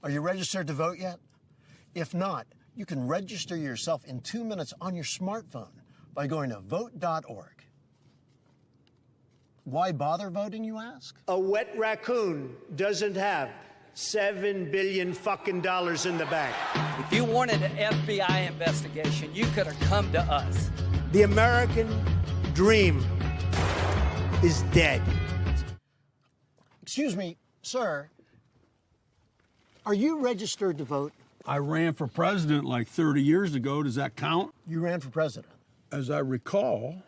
Are you registered to vote yet? If not, you can register yourself in 2 minutes on your smartphone by going to vote.org. Why bother voting, you ask? A wet raccoon doesn't have $7 billion fucking dollars in the bank. If you wanted an FBI investigation, you could have come to us. The American dream is dead. Excuse me, sir. Are you registered to vote? I ran for president like 30 years ago. Does that count? You ran for president. As I recall.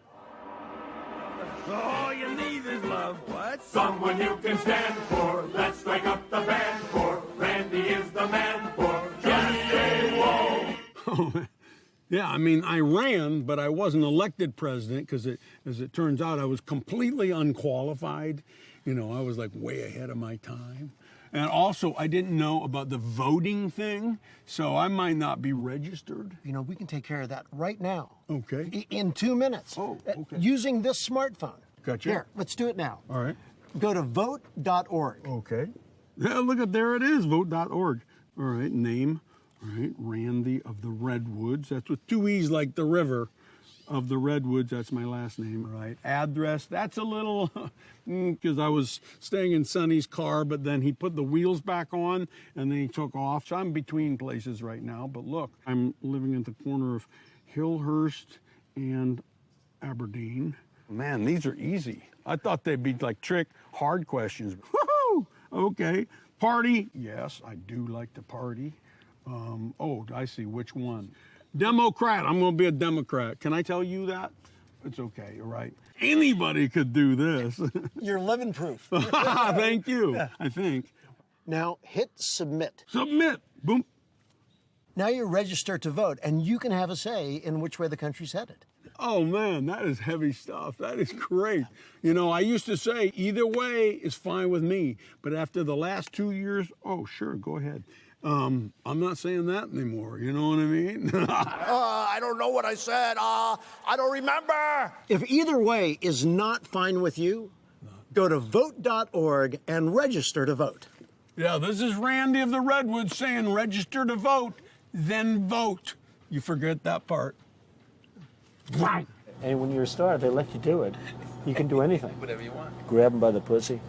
All you need is love. What? Someone you can stand for. Let's strike up the band for. Randy is the man for. Just say whoa. Yeah, I mean, I ran, but I wasn't elected president because, as it turns out, I was completely unqualified. You know, I was like way ahead of my time. And also, I didn't know about the voting thing, so I might not be registered. You know, we can take care of that right now. Okay. In 2 minutes. Oh, okay. Using this smartphone. Gotcha. Here, let's do it now. All right. Go to vote.org. Okay. Yeah, look at, there it is, vote.org. All right, name. All right, Randy of the Redwoods. That's with 2 E's like the river of the Redwoods. That's my last name. All right, address. That's a little, because I was staying in Sonny's car, but then he put the wheels back on and then he took off. So I'm between places right now. But look, I'm living at the corner of Hillhurst and Aberdeen. Man, these are easy. I thought they'd be like trick, hard questions. Woohoo! Okay. Party? Yes, I do like to party. Oh, I see. Which one? Democrat. I'm going to be a Democrat. Can I tell you that? It's okay. You're right. Anybody could do this. You're living proof. Thank you, I think. Now hit submit. Submit. Boom. Now you're registered to vote, and you can have a say in which way the country's headed. Oh, man, that is heavy stuff. That is great. You know, I used to say either way is fine with me. But after the last 2 years, oh, sure, go ahead. I'm not saying that anymore. You know what I mean? I don't know what I said. I don't remember. If either way is not fine with you, go to vote.org and register to vote. Yeah, this is Randy of the Redwoods saying register to vote, then vote. You forget that part. And when you're a star, they let you do it. You can do anything. Whatever you want. Grab them by the pussy.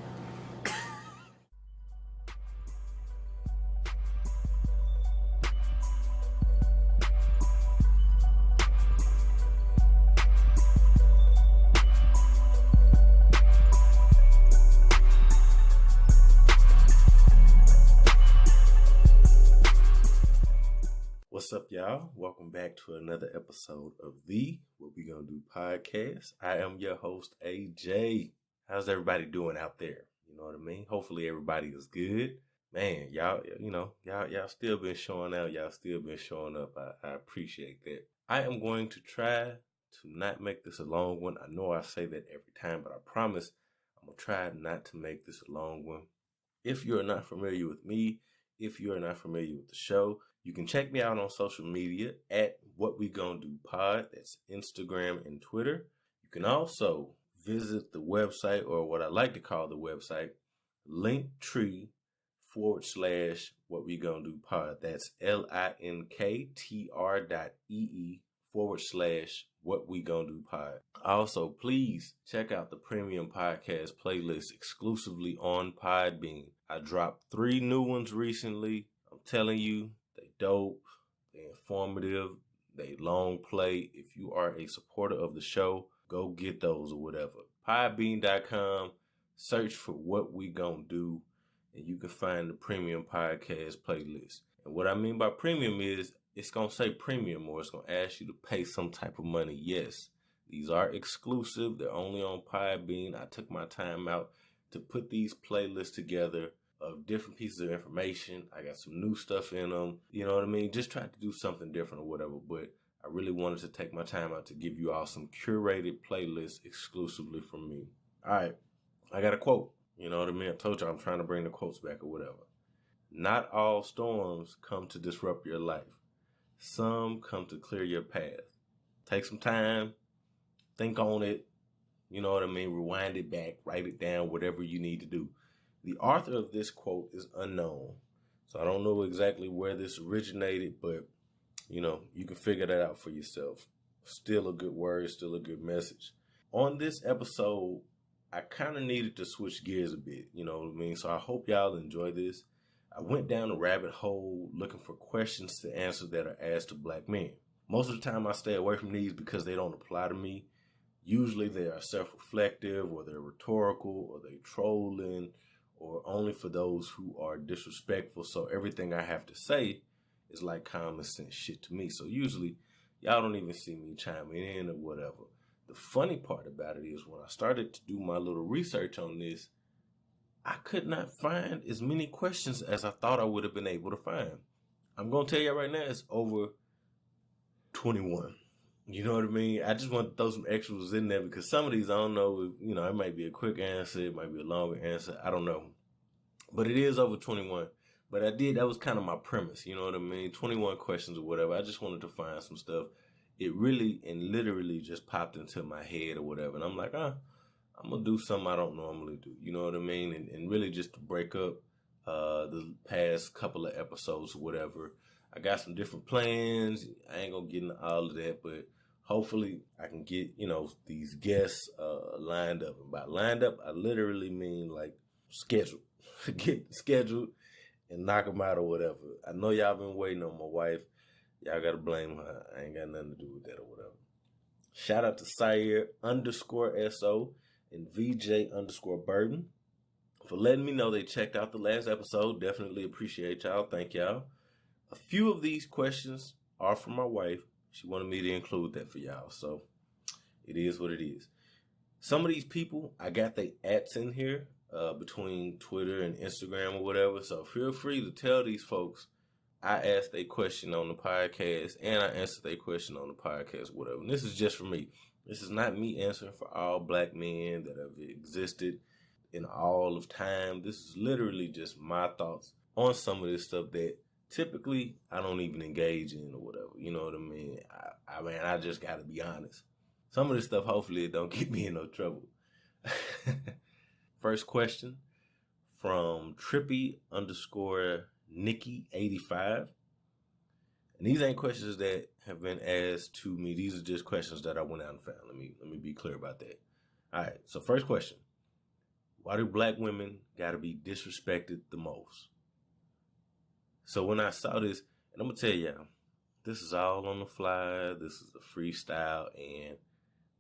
What's up, y'all? Welcome back to another episode of the What We Gonna Do podcast. I am your host, AJ. How's everybody doing out there? You know what I mean? Hopefully everybody is good. Man, y'all still been showing out. Y'all still been showing up. I appreciate that. I am going to try to not make this a long one. I know I say that every time, but I promise I'm gonna try not to make this a long one. If you're not familiar with me, if you're not familiar with the show, you can check me out on social media at What We Gonna Do Pod. That's Instagram and Twitter. You can also visit the website, or what I like to call the website, Linktree/What We Gonna Do Pod. That's linktr.ee/What We Gonna Do Pod. Also, please check out the premium podcast playlist exclusively on Podbean. I dropped 3 new ones recently. I'm telling you, they dope, they informative, they long play. If you are a supporter of the show, go get those or whatever. Podbean.com, search for What We Gonna Do, and you can find the premium podcast playlist. And what I mean by premium is it's going to say premium, or it's going to ask you to pay some type of money. Yes, these are exclusive. They're only on Podbean. I took my time out to put these playlists together of different pieces of information. I got some new stuff in them. You know what I mean? Just trying to do something different or whatever. But I really wanted to take my time out to give you all some curated playlists exclusively from me. All right. I got a quote. You know what I mean? I told you I'm trying to bring the quotes back or whatever. Not all storms come to disrupt your life. Some come to clear your path. Take some time. Think on it. You know what I mean? Rewind it back. Write it down. Whatever you need to do. The author of this quote is unknown, So I don't know exactly where this originated, but you know, you can figure that out for yourself. Still a good word, still a good message. On this episode, I kind of needed to switch gears a bit, you know what I mean? So I hope y'all enjoy this. I went down a rabbit hole looking for questions to answer that are asked to black men. Most of the time I stay away from these because they don't apply to me. Usually they are self-reflective, or they're rhetorical, or they're trolling, or only for those who are disrespectful. So everything I have to say is like common sense shit to me. So usually y'all don't even see me chiming in or whatever. The funny part about it is when I started to do my little research on this, I could not find as many questions as I thought I would have been able to find. I'm going to tell you right now, it's over 21. You know what I mean? I just want to throw some extras in there because some of these, I don't know, you know, it might be a quick answer, it might be a longer answer, I don't know. But it is over 21. But that was kind of my premise, you know what I mean? 21 questions or whatever. I just wanted to find some stuff. It really and literally just popped into my head or whatever. And I'm like, I'm going to do something I don't normally do, you know what I mean? And really just to break up the past couple of episodes or whatever. I got some different plans. I ain't going to get into all of that, but hopefully I can get, you know, these guests lined up. And by lined up, I literally mean like scheduled. Get scheduled and knock them out or whatever. I know y'all been waiting on my wife. Y'all got to blame her. I ain't got nothing to do with that or whatever. Shout out to Sire_SO and VJ_Burden for letting me know they checked out the last episode. Definitely appreciate y'all. Thank y'all. A few of these questions are from my wife. She wanted me to include that for y'all. So it is what it is. Some of these people, I got their ats in here between Twitter and Instagram or whatever. So feel free to tell these folks I asked a question on the podcast and I answered their question on the podcast, whatever. And this is just for me. This is not me answering for all black men that have existed in all of time. This is literally just my thoughts on some of this stuff that typically I don't even engage in or whatever. You know what I mean? I mean, I just got to be honest. Some of this stuff, hopefully, it don't get me in no trouble. First question from Trippy_Nikki85. And these ain't questions that have been asked to me. These are just questions that I went out and found. Let me be clear about that. All right. So first question. Why do black women got to be disrespected the most? So when I saw this, and I'm going to tell y'all, this is all on the fly. This is a freestyle. And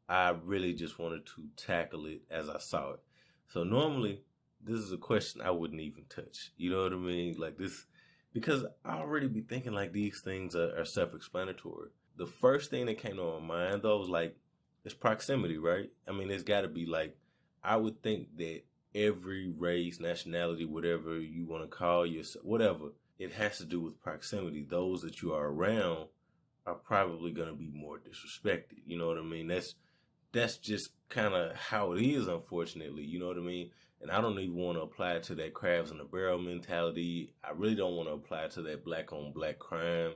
I really just wanted to tackle it as I saw it. So normally, this is a question I wouldn't even touch. You know what I mean? Like this, because I already be thinking like these things are self-explanatory. The first thing that came to my mind though was like, it's proximity, right? I mean, it's got to be like, I would think that every race, nationality, whatever you want to call yourself, whatever, it has to do with proximity. Those that you are around are probably going to be more disrespected. You know what I mean? That's just kind of how it is, unfortunately. You know what I mean? And I don't even want to apply it to that crabs in a barrel mentality. I really don't want to apply it to that black on black crime.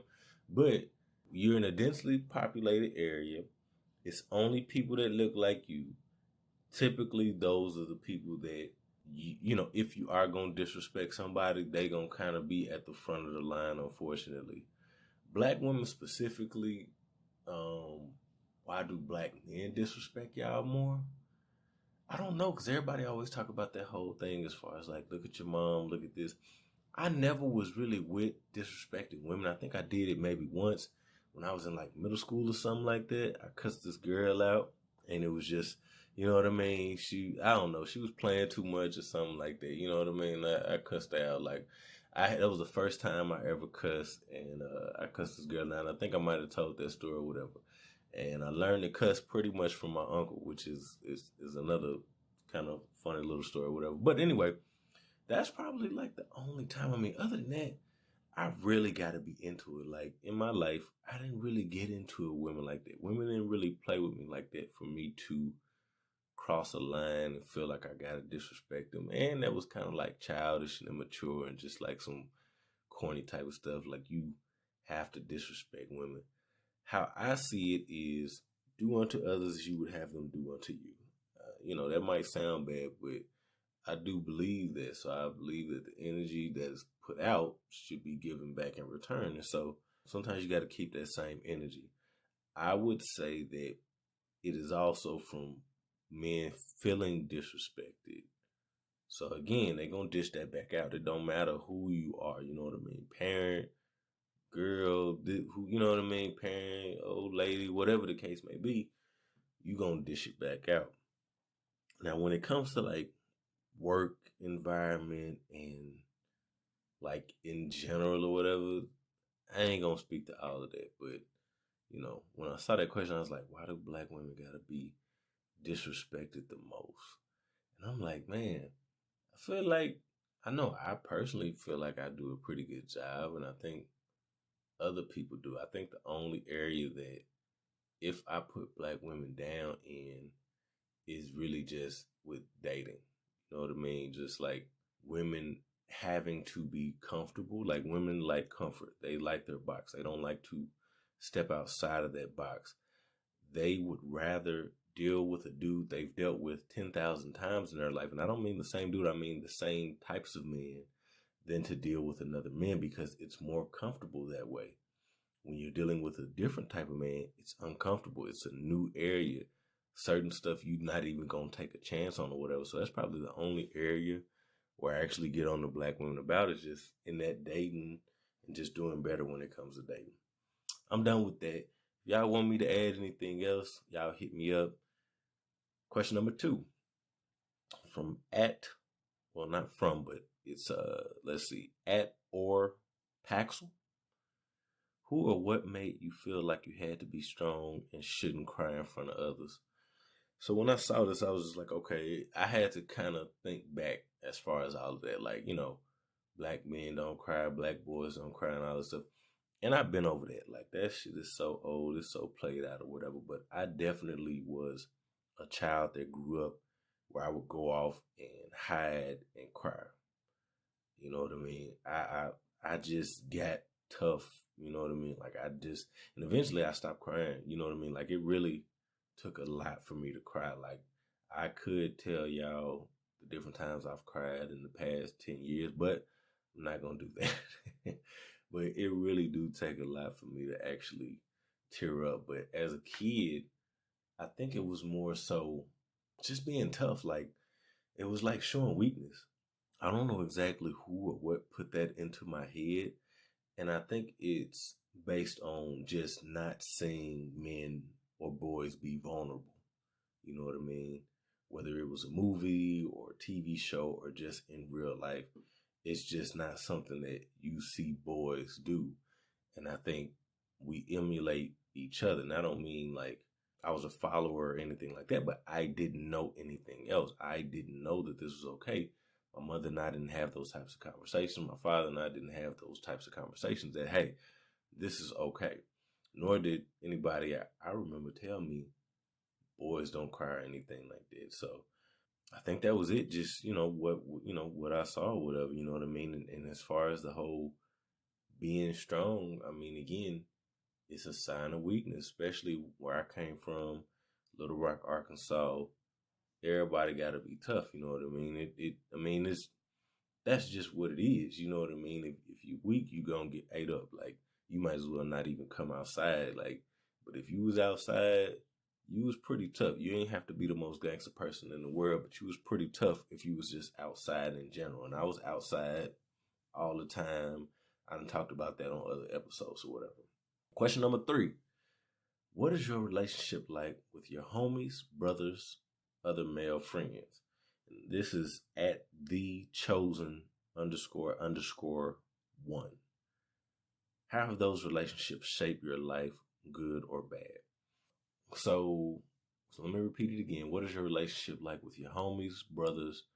But you're in a densely populated area. It's only people that look like you. Typically, those are the people that, you know, if you are going to disrespect somebody, they going to kind of be at the front of the line, unfortunately. Black women specifically, why do black men disrespect y'all more? I don't know, because everybody always talk about that whole thing as far as like, look at your mom, look at this. I never was really with disrespecting women. I think I did it maybe once when I was in like middle school or something like that. I cussed this girl out and it was just, you know what I mean? I don't know, she was playing too much or something like that. You know what I mean? I cussed her out. Like, that was the first time I ever cussed, and I cussed this girl out. And I think I might have told that story or whatever. And I learned to cuss pretty much from my uncle, which is another kind of funny little story or whatever. But anyway, that's probably like the only time. I mean, other than that, I really got to be into it. Like in my life, I didn't really get into it with women like that. Women didn't really play with me like that for me to cross a line and feel like I got to disrespect them. And that was kind of like childish and immature and just like some corny type of stuff. Like you have to disrespect women. How I see it is do unto others as you would have them do unto you. You know, that might sound bad, but I do believe that. So I believe that the energy that's put out should be given back in return. And so sometimes you got to keep that same energy. I would say that it is also from men feeling disrespected. So again, they're going to dish that back out. It don't matter who you are. You know what I mean? Parent, girl, who, you know what I mean? Parent, old lady, whatever the case may be, you going to dish it back out. Now, when it comes to like work environment and like in general or whatever, I ain't gonna speak to all of that. But you know, when I saw that question, I was like, why do black women gotta be disrespected the most? And I'm like, man, I feel like I personally feel like I do a pretty good job, and I think other people do. I think the only area that if I put black women down in is really just with dating. You know what I mean? Just like women having to be comfortable. Like women like comfort. They like their box. They don't like to step outside of that box. They would rather deal with a dude they've dealt with 10,000 times in their life. And I don't mean the same dude. I mean the same types of men than to deal with another man because it's more comfortable that way. When you're dealing with a different type of man, it's uncomfortable. It's a new area. Certain stuff you're not even going to take a chance on or whatever. So that's probably the only area where I actually get on the black women about is just in that dating and just doing better when it comes to dating. I'm done with that. If y'all want me to add anything else, y'all hit me up. Question number 2 from not from, but it's, let's see, @or Paxel. Who or what made you feel like you had to be strong and shouldn't cry in front of others? So when I saw this, I was just like, okay, I had to kind of think back as far as all of that. Like, you know, black men don't cry, black boys don't cry and all this stuff. And I've been over that. Like, that shit is so old, it's so played out or whatever. But I definitely was a child that grew up where I would go off and hide and cry. You know what I mean? I just got tough. You know what I mean? Like and eventually I stopped crying. You know what I mean? Like it really took a lot for me to cry. Like I could tell y'all the different times I've cried in the past 10 years, but I'm not going to do that. But it really do take a lot for me to actually tear up. But as a kid, I think it was more so just being tough. Like it was like showing weakness. I don't know exactly who or what put that into my head. And I think it's based on just not seeing men or boys be vulnerable. You know what I mean? Whether it was a movie or a TV show or just in real life, it's just not something that you see boys do. And I think we emulate each other. And I don't mean like I was a follower or anything like that, but I didn't know anything else. I didn't know that this was okay. My mother and I didn't have those types of conversations. My father and I didn't have those types of conversations that, hey, this is okay. Nor did anybody I remember tell me boys don't cry or anything like that. So I think that was it. Just, what I saw, whatever, you know what I mean? And as far as the whole being strong, I mean, again, it's a sign of weakness, especially where I came from, Little Rock, Arkansas. Everybody got to be tough, you know what I mean? That's just what it is, you know what I mean? If you weak, you gonna get ate up. Like you might as well not even come outside. Like, but if you was outside, you was pretty tough. You ain't have to be the most gangster person in the world, but you was pretty tough if you was just outside in general. And I was outside all the time. I done talked about that on other episodes or whatever. Question number 3. What is your relationship like with your homies, brothers, other male friends? And this is @thechosen__1. How have those relationships shaped your life, good or bad? So let me repeat it again. What is your relationship like with your homies, brothers,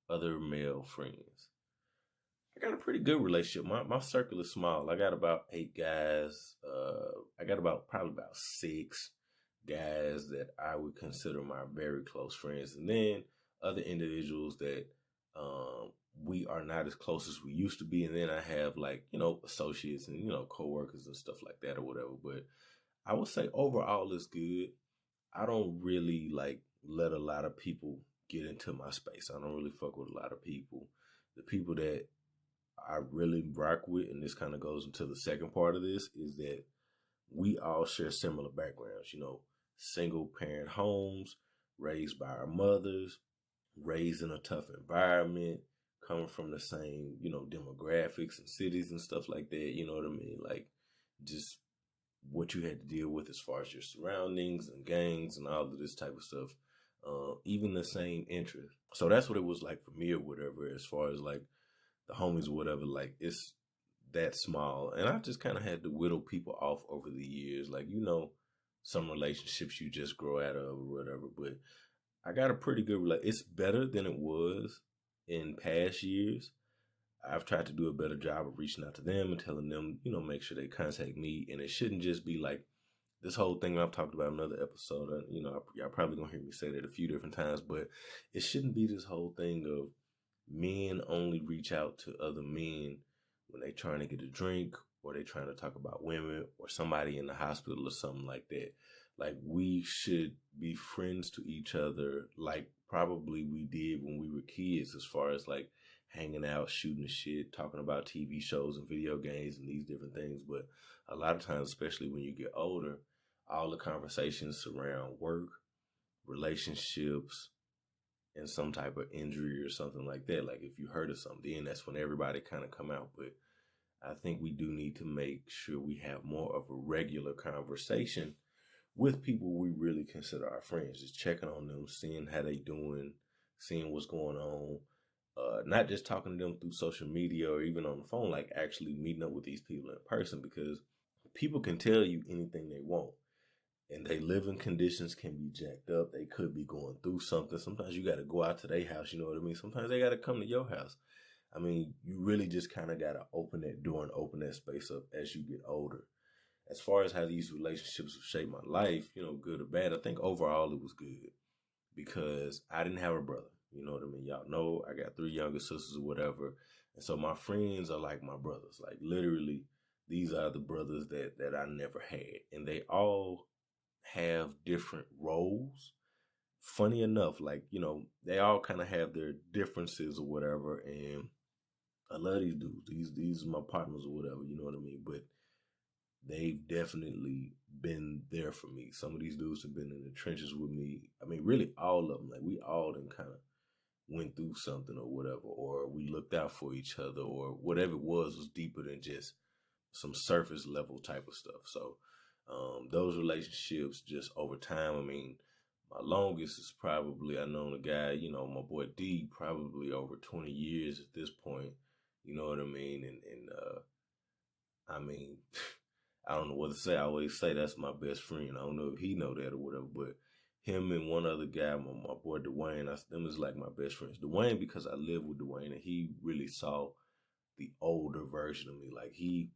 other male friends? I got a pretty good relationship. My circle is small. I got about 8 guys. I got probably about 6 guys that I would consider my very close friends. And then other individuals that we are not as close as we used to be. And then I have associates and, coworkers and stuff like that or whatever. But I would say overall it's good. I don't really let a lot of people get into my space. I don't really fuck with a lot of people. The people that I really rock with, and this kind of goes into the second part of this, is that we all share similar backgrounds, single parent homes, raised by our mothers, raised in a tough environment, coming from the same, demographics and cities and stuff like that. You know what I mean? Like, just what you had to deal with as far as your surroundings and gangs and all of this type of stuff. Even the same interest. So that's what it was like for me or whatever, as far as like the homies or whatever. Like, it's that small. And I just kind of had to whittle people off over the years. Like, some relationships you just grow out of or whatever. But I got a pretty good it's better than it was in past years. I've tried to do a better job of reaching out to them and telling them, make sure they contact me. And it shouldn't just be like this whole thing I've talked about in another episode. Y'all probably gonna hear me say that a few different times, but it shouldn't be this whole thing of men only reach out to other men when they trying to get a drink or they trying to talk about women or somebody in the hospital or something like that. Like, we should be friends to each other like probably we did when we were kids, as far as like hanging out, shooting the shit, talking about TV shows and video games and these different things. But a lot of times, especially when you get older, all the conversations surround work, relationships, and some type of injury or something like that. Like, if you heard of something, then that's when everybody kind of come out. But I think we do need to make sure we have more of a regular conversation with people we really consider our friends, just checking on them, seeing how they doing, seeing what's going on. Not just talking to them through social media or even on the phone, like actually meeting up with these people in person, because people can tell you anything they want. And they living conditions can be jacked up. They could be going through something. Sometimes you got to go out to their house, you know what I mean? Sometimes they got to come to your house. I mean, you really just kind of got to open that door and open that space up as you get older. As far as how these relationships have shaped my life, good or bad, I think overall it was good, because I didn't have a brother. You know what I mean? Y'all know I got 3 younger sisters or whatever. And so my friends are like my brothers. Like, literally, these are the brothers that I never had. And they all have different roles. Funny enough, like, they all kind of have their differences or whatever. And I love these dudes. These are my partners or whatever, you know what I mean? But they've definitely been there for me. Some of these dudes have been in the trenches with me. I mean, really all of them. Like, we all done kind of went through something or whatever, or we looked out for each other, or whatever it was deeper than just some surface level type of stuff. So those relationships just over time, I mean, my longest is probably, I known a guy, my boy D, probably over 20 years at this point. You know what I mean? And I mean, I don't know what to say. I always say that's my best friend. I don't know if he know that or whatever, but him and one other guy, my boy Dwayne, them is like my best friends. Dwayne, because I live with Dwayne, and he really saw the older version of me. Like, he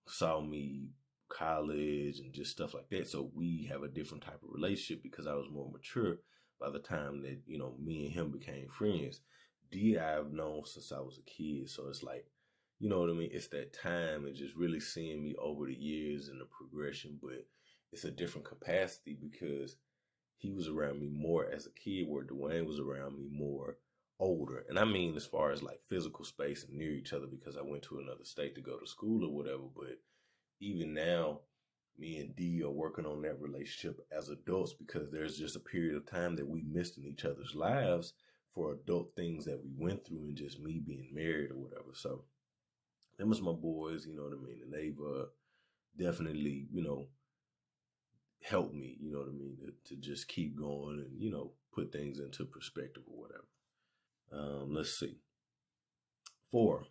saw me college and just stuff like that. So we have a different type of relationship because I was more mature by the time that, me and him became friends. D, I've known since I was a kid. So it's like, you know what I mean? It's that time and just really seeing me over the years and the progression, but it's a different capacity because he was around me more as a kid, where Dwayne was around me more older. And I mean, as far as like physical space and near each other, because I went to another state to go to school or whatever. But even now, me and D are working on that relationship as adults, because there's just a period of time that we missed in each other's lives for adult things that we went through, and just me being married or whatever. So them was my boys, you know what I mean? And they've definitely, helped me, you know what I mean, to just keep going and, put things into perspective or whatever. Let's see. 4,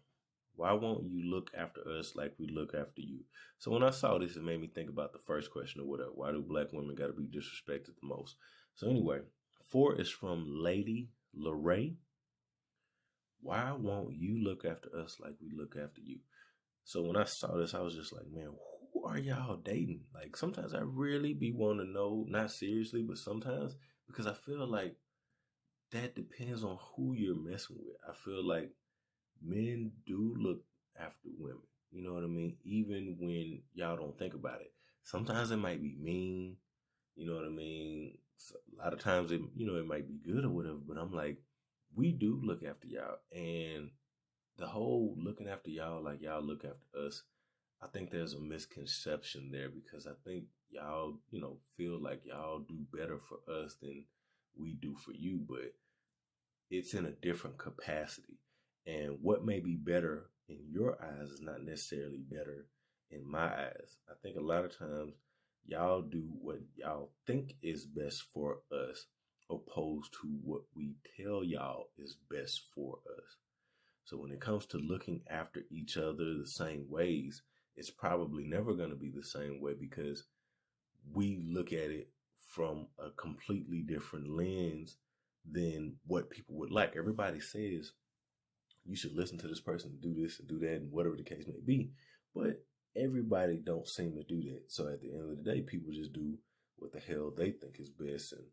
why won't you look after us like we look after you? So when I saw this, it made me think about the first question or whatever. Why do black women got to be disrespected the most? So anyway, 4 is from Lady Lorraine. Why won't you look after us like we look after you? So when I saw this, I was just like, man, who are y'all dating? Like, sometimes I really be wanting to know, not seriously, but sometimes, because I feel like that depends on who you're messing with. I feel like men do look after women. You know what I mean? Even when y'all don't think about it. Sometimes it might be mean. You know what I mean? So a lot of times it, it might be good or whatever, but I'm like, we do look after y'all. And the whole looking after y'all like y'all look after us, I think there's a misconception there because I think y'all, feel like y'all do better for us than we do for you, but it's in a different capacity. And what may be better in your eyes is not necessarily better in my eyes. I think a lot of times y'all do what y'all think is best for us opposed to what we tell y'all is best for us. So when it comes to looking after each other the same ways, it's probably never going to be the same way because we look at it from a completely different lens than what people would like. Everybody says you should listen to this person, do this and do that, and whatever the case may be. But everybody don't seem to do that. So at the end of the day, people just do what the hell they think is best, and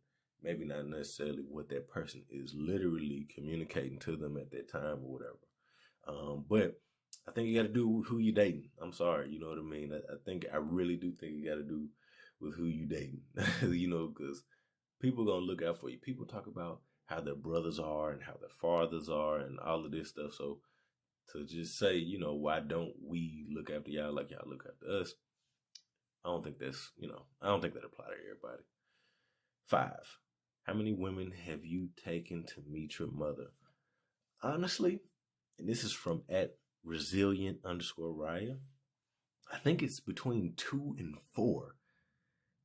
maybe not necessarily what that person is literally communicating to them at that time or whatever. But I think you got to do who you dating. I'm sorry, you know what I mean? I really do think you got to do with who you dating, because people gonna look out for you. People talk about how their brothers are and how their fathers are and all of this stuff. So to just say, why don't we look after y'all like y'all look after us? I don't think I don't think that apply to everybody. 5, how many women have you taken to meet your mother? Honestly, and this is from @resilient_Raya, I think it's between 2 and 4.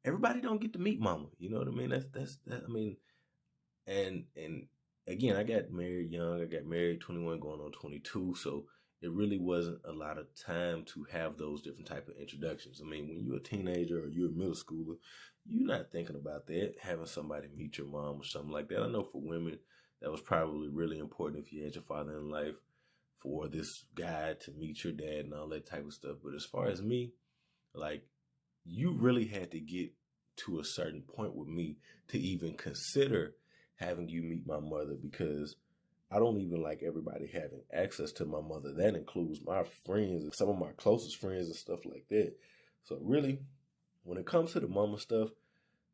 Everybody don't get to meet mama. You know what I mean? I mean, and again, I got married young. I got married 21 going on 22. So it really wasn't a lot of time to have those different type of introductions. I mean, when you're a teenager or you're a middle schooler, you're not thinking about that, having somebody meet your mom or something like that. I know for women, that was probably really important if you had your father in life, for this guy to meet your dad and all that type of stuff. But as far as me, like, you really had to get to a certain point with me to even consider having you meet my mother, because I don't even like everybody having access to my mother. That includes my friends and some of my closest friends and stuff like that. So really, when it comes to the mama stuff,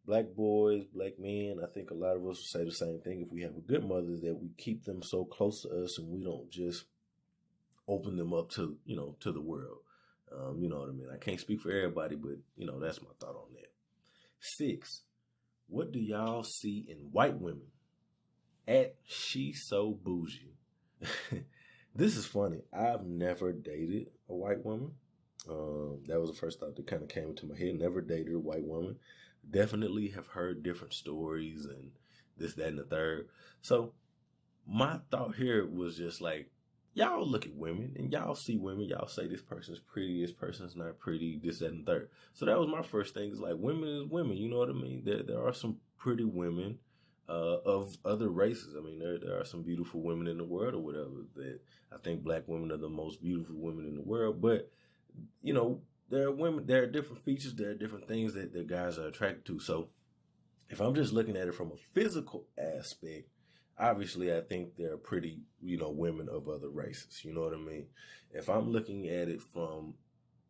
black boys, black men, I think a lot of us will say the same thing. If we have a good mother, that we keep them so close to us and we don't just open them up to, to the world. You know what I mean? I can't speak for everybody, but, that's my thought on that. 6, what do y'all see in white women? @She's So Bougie. This is funny. I've never dated a white woman. That was the first thought that kind of came into my head. Never dated a white woman. Definitely have heard different stories and this, that, and the third. So my thought here was just like, y'all look at women and y'all see women, y'all say this person's pretty, this person's not pretty, this, that, and the third. So that was my first thing, is like, women is women, you know what I mean? There are some pretty women of other races. I mean, there are some beautiful women in the world or whatever. That I think black women are the most beautiful women in the world. But, there are women, there are different features, there are different things that guys are attracted to. So if I'm just looking at it from a physical aspect, obviously I think there are pretty, women of other races. You know what I mean? If I'm looking at it from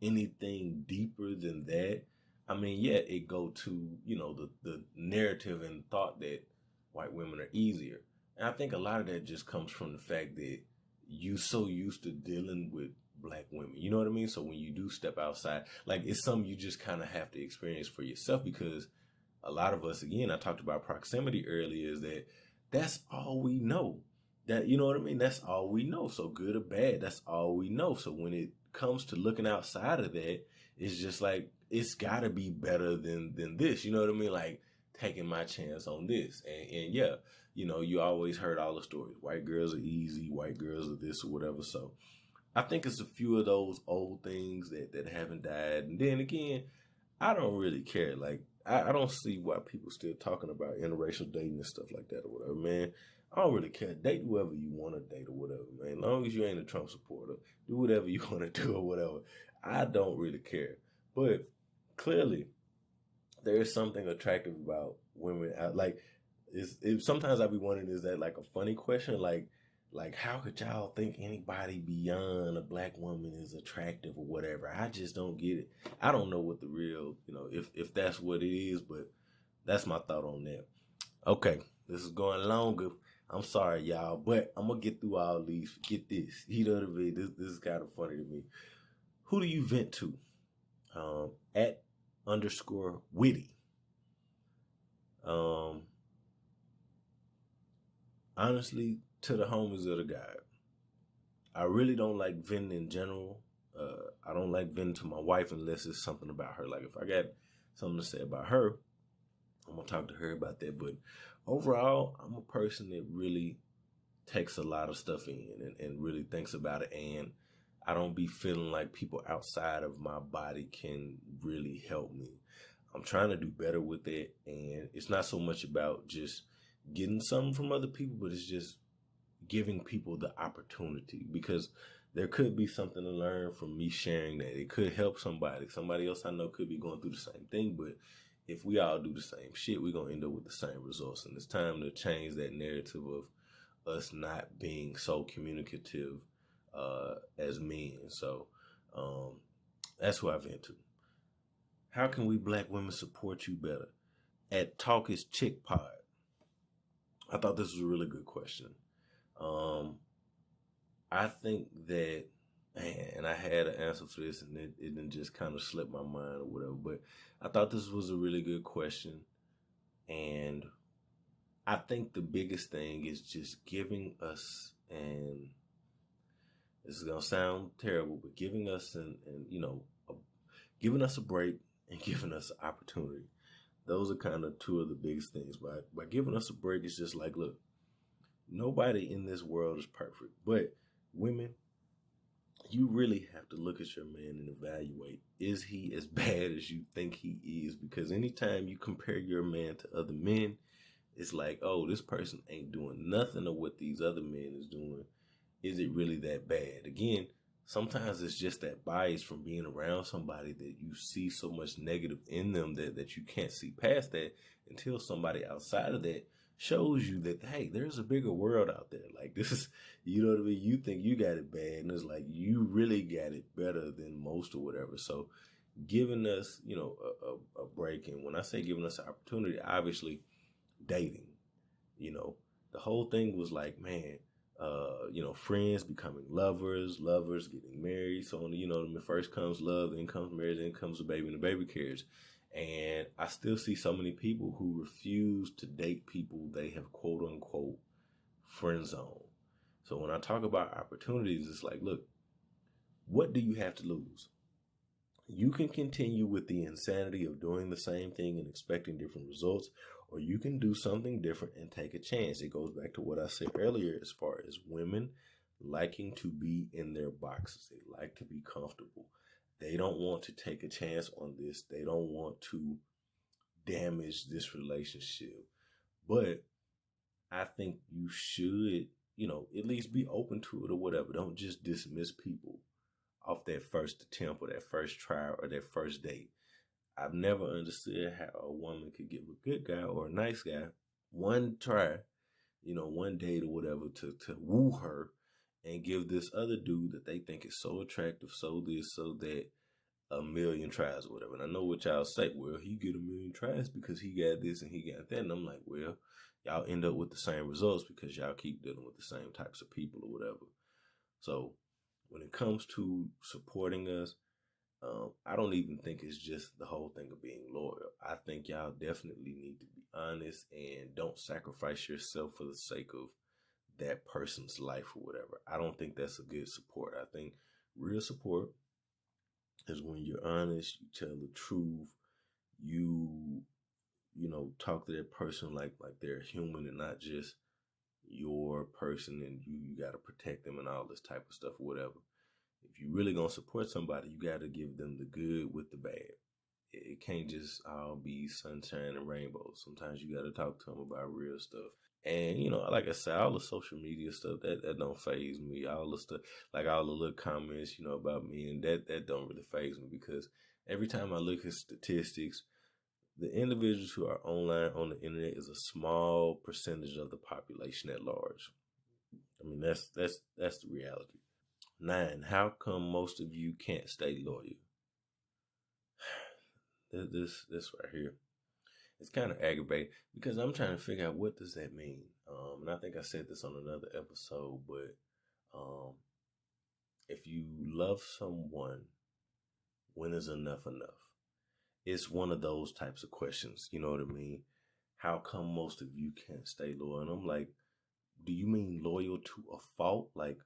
anything deeper than that, I mean, yeah, it go to, the narrative and thought that white women are easier. And I think a lot of that just comes from the fact that you so used to dealing with black women. You know what I mean? So when you do step outside, like, it's something you just kind of have to experience for yourself, because a lot of us, again, I talked about proximity earlier, is that's all we know. That, you know what I mean? That's all we know. So good or bad, that's all we know. So when it comes to looking outside of that, it's just like, it's got to be better than this. You know what I mean? Like, taking my chance on this. And yeah, you always heard all the stories. White girls are easy. White girls are this or whatever. So I think it's a few of those old things that haven't died. And then again, I don't really care. Like, I don't see why people still talking about interracial dating and stuff like that or whatever, man. I don't really care. Date whoever you want to date or whatever, man. As long as you ain't a Trump supporter, do whatever you want to do or whatever. I don't really care. But clearly, there is something attractive about women. Sometimes I be wondering, is that like a funny question? Like, how could y'all think anybody beyond a black woman is attractive or whatever? I just don't get it. I don't know what the real, if that's what it is, but that's my thought on that. Okay, this is going longer. I'm sorry, y'all, but I'm gonna get through all these. Get this. Heat of the vid. This is kind of funny to me. Who do you vent to? @_witty. Honestly, to the homies of the guy. I really don't like venting in general. I don't like venting to my wife unless it's something about her. Like if I got something to say about her, I'm gonna talk to her about that. But overall, I'm a person that really takes a lot of stuff in and really thinks about it. And I don't be feeling like people outside of my body can really help me. I'm trying to do better with it. And it's not so much about just getting something from other people, but it's just giving people the opportunity, because there could be something to learn from me sharing that. It could help somebody. Somebody else I know could be going through the same thing, but if we all do the same shit, we're going to end up with the same results. And it's time to change that narrative of us not being so communicative as men. So that's who I've been to. How can we black women support you better? @Talk is Chick Pod. I thought this was a really good question. I think that, man, and I had an answer for this, and it didn't just kind of slip my mind or whatever, but I thought this was a really good question. And I think the biggest thing is just giving us, and this is going to sound terrible, but giving us giving us a break and giving us an opportunity. Those are kind of two of the biggest things. By giving us a break, it's just like, look, nobody in this world is perfect, but women, you really have to look at your man and evaluate, is he as bad as you think he is? Because anytime you compare your man to other men, it's like, oh, this person ain't doing nothing of what these other men is doing. Is it really that bad? Again, sometimes it's just that bias from being around somebody that you see so much negative in them that you can't see past that until somebody outside of that shows you that, hey, there's a bigger world out there. Like, this is, you know what I mean? You think you got it bad, and it's like you really got it better than most or whatever. So giving us, a break. And when I say giving us an opportunity, obviously dating, the whole thing was like, man, friends becoming lovers, lovers getting married. So, first comes love, then comes marriage, then comes a baby, and the baby carriage. And I still see so many people who refuse to date people they have quote unquote friend zone. So when I talk about opportunities, it's like, look, what do you have to lose? You can continue with the insanity of doing the same thing and expecting different results, or you can do something different and take a chance. It goes back to what I said earlier as far as women liking to be in their boxes. They like to be comfortable. They don't want to take a chance on this. They don't want to damage this relationship. But I think you should, at least be open to it or whatever. Don't just dismiss people off that first attempt or that first try or that first date. I've never understood how a woman could give a good guy or a nice guy one try, one date or whatever to woo her, and give this other dude that they think is so attractive, so this, so that, a million tries or whatever. And I know what y'all say, well, he get a million tries because he got this and he got that. And I'm like, well, y'all end up with the same results because y'all keep dealing with the same types of people or whatever. So when it comes to supporting us, I don't even think it's just the whole thing of being loyal. I think y'all definitely need to be honest and don't sacrifice yourself for the sake of that person's life or whatever. I don't think that's a good support. I think real support is when you're honest, you tell the truth, you talk to that person like they're human and not just your person, and you got to protect them and all this type of stuff or whatever. If you really gonna support somebody, you got to give them the good with the bad. It can't just all be sunshine and rainbows. Sometimes you got to talk to them about real stuff. And, like I said, all the social media stuff, that don't faze me. All the stuff, like all the little comments, about me, and that don't really faze me, because every time I look at statistics, the individuals who are online on the internet is a small percentage of the population at large. I mean, that's the reality. 9, how come most of you can't stay loyal? This right here. it's kind of aggravating because I'm trying to figure out what does that mean. And I think I said this on another episode, but if you love someone, when is enough enough? It's one of those types of questions. You know what I mean? How come most of you can't stay loyal? And I'm like, do you mean loyal to a fault? Like,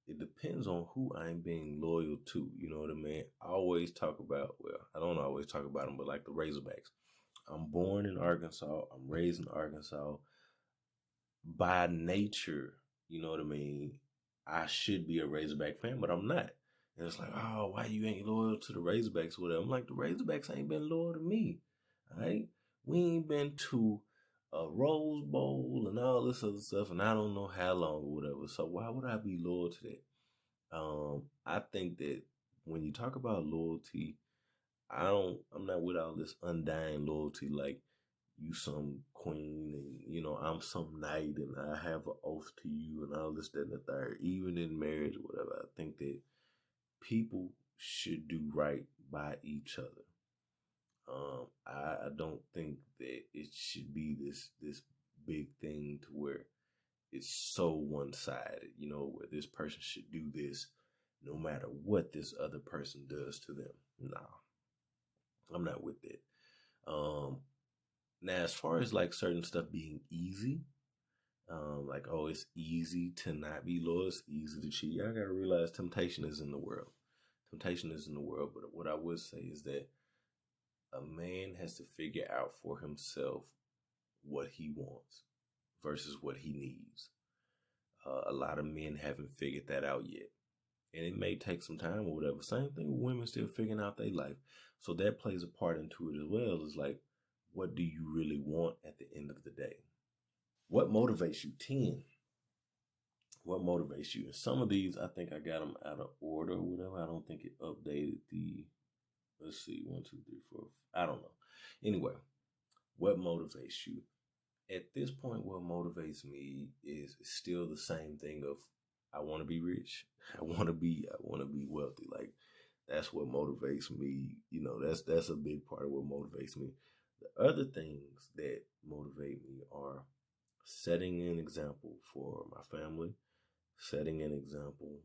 it depends on who I'm being loyal to. You know what I mean? I always talk about, well, I don't always talk about them, but like the Razorbacks. I'm born in Arkansas. I'm raised in Arkansas. By nature, you know what I mean? I should be a Razorback fan, but I'm not. And it's like, oh, why you ain't loyal to the Razorbacks or whatever? I'm like, the Razorbacks ain't been loyal to me. All right? We ain't been to a Rose Bowl and all this other stuff, and I don't know how long or whatever. So why would I be loyal to that? I think that when you talk about loyalty, I'm not with all this undying loyalty like you some queen and, you know, I'm some knight and I have an oath to you and all this, that, and the third. Even in marriage or whatever, I think that people should do right by each other. I don't think that it should be this big thing to where it's so one-sided, you know, where this person should do this no matter what this other person does to them. Nah, I'm not with that. Now, as far as like certain stuff being easy, like, oh, it's easy to not be loyal, it's easy to cheat. Y'all gotta realize temptation is in the world. Temptation is in the world, but what I would say is that a man has to figure out for himself what he wants versus what he needs. A lot of men haven't figured that out yet. And it may take some time or whatever. Same thing with women still figuring out their life. So that plays a part into it as well. It's like, what do you really want at the end of the day? What motivates you? 10. What motivates you? And some of these, I think I got them out of order or whatever. I don't think it updated let's see, 1, 2, 3, 4. I don't know. Anyway, what motivates you? At this point, what motivates me is still the same thing of, I want to be rich. I want to be wealthy. Like, that's what motivates me. You know, that's a big part of what motivates me. The other things that motivate me are setting an example for my family, setting an example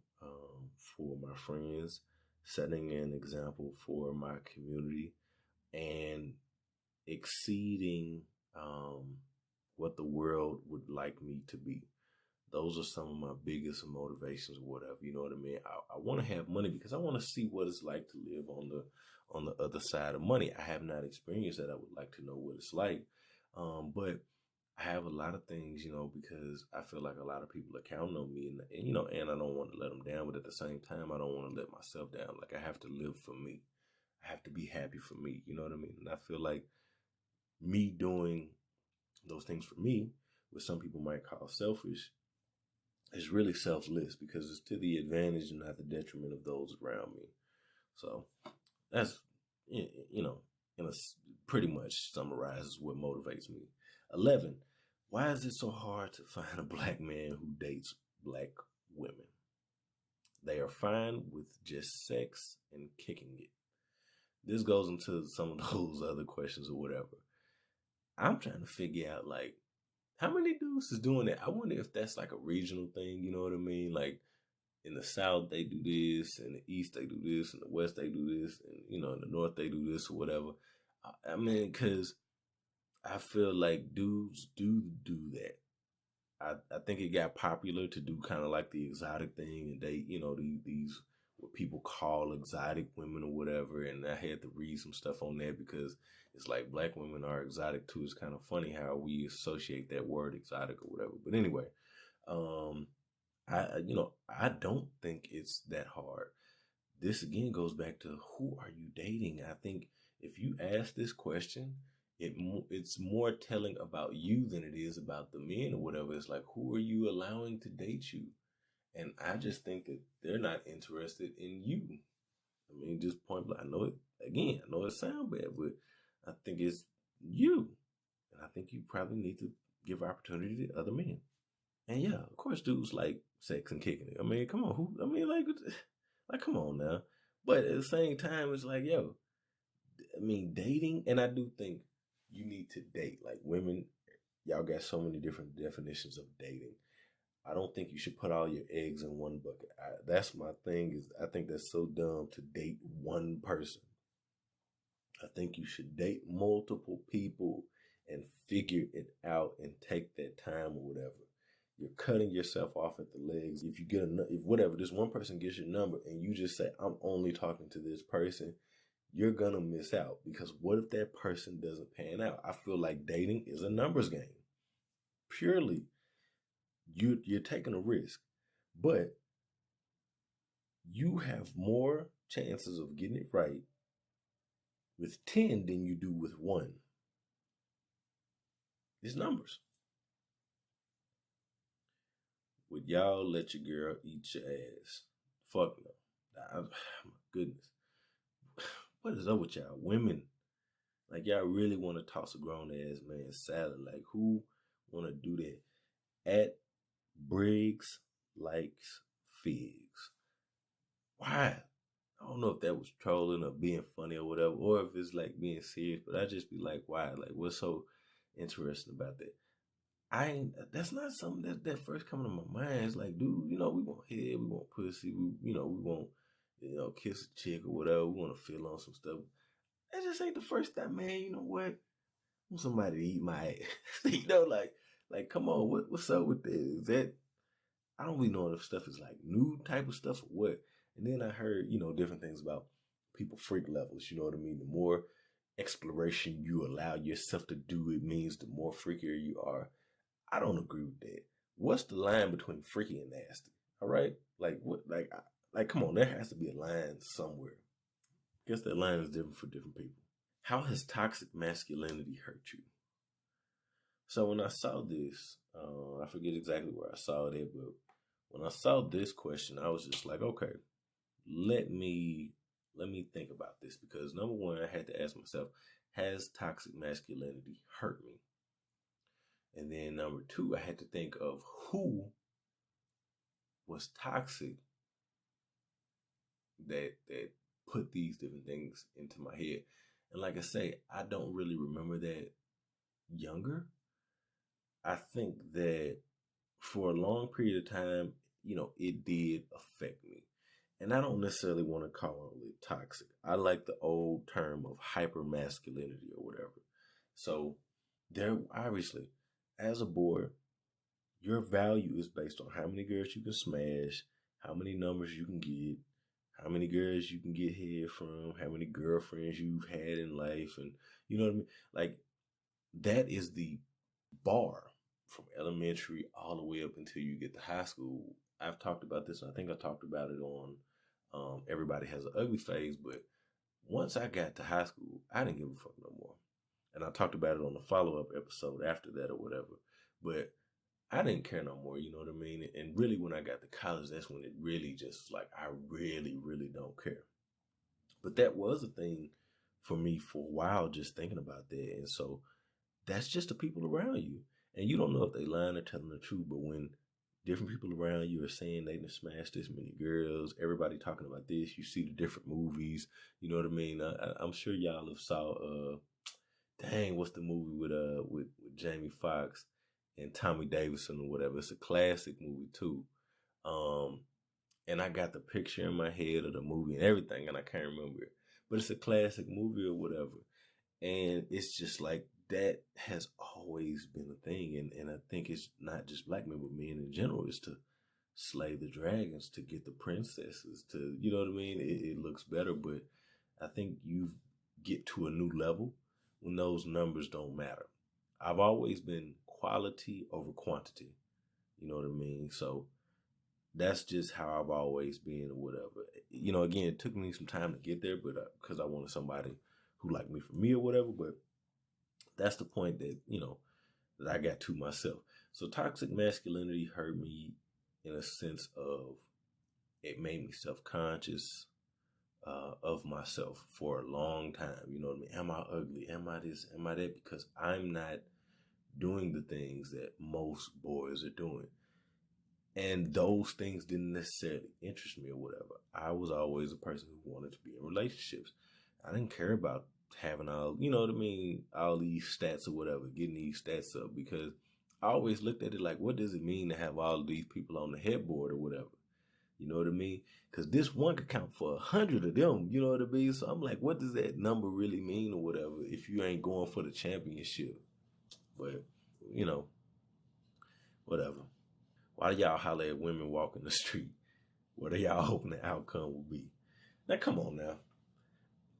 for my friends, setting an example for my community, and exceeding what the world would like me to be. Those are some of my biggest motivations or whatever. You know what I mean? I want to have money because I want to see what it's like to live on the other side of money. I have not experienced that. I would like to know what it's like. But I have a lot of things, you know, because I feel like a lot of people are counting on me and you know, and I don't want to let them down, but at the same time, I don't want to let myself down. Like, I have to live for me. I have to be happy for me. You know what I mean? And I feel like me doing those things for me, what some people might call selfish, is really selfless because it's to the advantage and not the detriment of those around me. So that's, you know, pretty much summarizes what motivates me. 11, why is it so hard to find a black man who dates black women? They are fine with just sex and kicking it. This goes into some of those other questions or whatever. I'm trying to figure out, like, how many dudes is doing that? I wonder if that's like a regional thing, you know what I mean? Like, in the South, they do this, in the East, they do this, in the West, they do this, and, you know, in the North, they do this or whatever. I mean, because I feel like dudes do that. I think it got popular to do kind of like the exotic thing and date, you know, these what people call exotic women or whatever. And I had to read some stuff on that because it's like black women are exotic too. It's kind of funny how we associate that word exotic or whatever. But anyway, I don't think it's that hard. This again goes back to, who are you dating? I think if you ask this question, it's more telling about you than it is about the men or whatever. It's like, who are you allowing to date you? And I just think that they're not interested in you. I mean, just point blank. I know it sounds bad, but I think it's you. And I think you probably need to give opportunity to other men. And yeah, of course, dudes like sex and kicking it. I mean, come on. Like, come on now. But at the same time, it's like, yo, I mean, dating, and I do think you need to date. Like women, y'all got so many different definitions of dating. I don't think you should put all your eggs in one bucket. That's my thing. Is I think that's so dumb to date one person. I think you should date multiple people and figure it out and take that time or whatever. You're cutting yourself off at the legs. If you get if whatever, this one person gets your number and you just say, I'm only talking to this person, you're gonna miss out, because what if that person doesn't pan out? I feel like dating is a numbers game. Purely, you're taking a risk, but you have more chances of getting it right with 10 than you do with 1. It's numbers. Would y'all let your girl eat your ass? Fuck no. My goodness. What is up with y'all? Women, like, y'all really want to toss a grown ass man salad? Like, who want to do that? At Briggs likes figs. Why? I don't know if that was trolling or being funny or whatever, or if it's like being serious, but I just be like, why? Like, what's so interesting about that? That's not something that first coming to my mind. It's like, dude, we want head, we want pussy, we want, kiss a chick or whatever. We want to feel on some stuff. That just ain't the first time, man. You know what? I want somebody to eat my ass. like, come on, what's up with this? Is that, I don't really know if stuff is like new type of stuff or what. And then I heard, different things about people freak levels. You know what I mean? The more exploration you allow yourself to do, it means the more freakier you are. I don't agree with that. What's the line between freaky and nasty? All right, like what? Like, come on, there has to be a line somewhere. I guess that line is different for different people. How has toxic masculinity hurt you? So when I saw this, I forget exactly where I saw it at, but when I saw this question, I was just like, okay, let me think about this, because number one, I had to ask myself, has toxic masculinity hurt me? And then number two, I had to think of who was toxic that put these different things into my head. And like I say, I don't really remember that younger. I think that for a long period of time, it did affect me. And I don't necessarily want to call it toxic. I like the old term of hyper masculinity or whatever. So there, obviously, as a boy, your value is based on how many girls you can smash, how many numbers you can get, how many girls you can get head from, how many girlfriends you've had in life. And you know what I mean? Like, that is the bar from elementary all the way up until you get to high school. I've talked about this. I think I talked about it on Everybody Has an Ugly Phase. But once I got to high school, I didn't give a fuck no more. And I talked about it on the follow-up episode after that or whatever. But I didn't care no more, you know what I mean? And really, when I got to college, that's when it really just, like, I really, really don't care. But that was a thing for me for a while, just thinking about that. And so that's just the people around you. And you don't know if they lying or telling the truth, but when different people around you are saying they done smashed this many girls, everybody talking about this, you see the different movies, you know what I mean? I'm sure y'all have saw, what's the movie with Jamie Foxx and Tommy Davidson or whatever? It's a classic movie too. And I got the picture in my head of the movie and everything, and I can't remember it. But it's a classic movie or whatever. And it's just like, that has always been a thing. And I think it's not just black men, but men in general, is to slay the dragons, to get the princesses, to, you know what I mean? It looks better, but I think you get to a new level when those numbers don't matter. I've always been quality over quantity. You know what I mean? So that's just how I've always been or whatever. Again, it took me some time to get there, but because I wanted somebody who liked me for me or whatever, but that's the point that, that I got to myself. So toxic masculinity hurt me in a sense of, it made me self-conscious of myself for a long time. You know what I mean? Am I ugly? Am I this? Am I that? Because I'm not doing the things that most boys are doing. And those things didn't necessarily interest me or whatever. I was always a person who wanted to be in relationships. I didn't care about having all, you know what I mean, all these stats or whatever, getting these stats up, because I always looked at it like, what does it mean to have all of these people on the headboard or whatever? You know what I mean? Because this one could count for 100 of them, you know what I mean? So I'm like, what does that number really mean or whatever if you ain't going for the championship? But, you know, whatever. Why do y'all holler at women walking the street? What are y'all hoping the outcome will be? Now, come on now.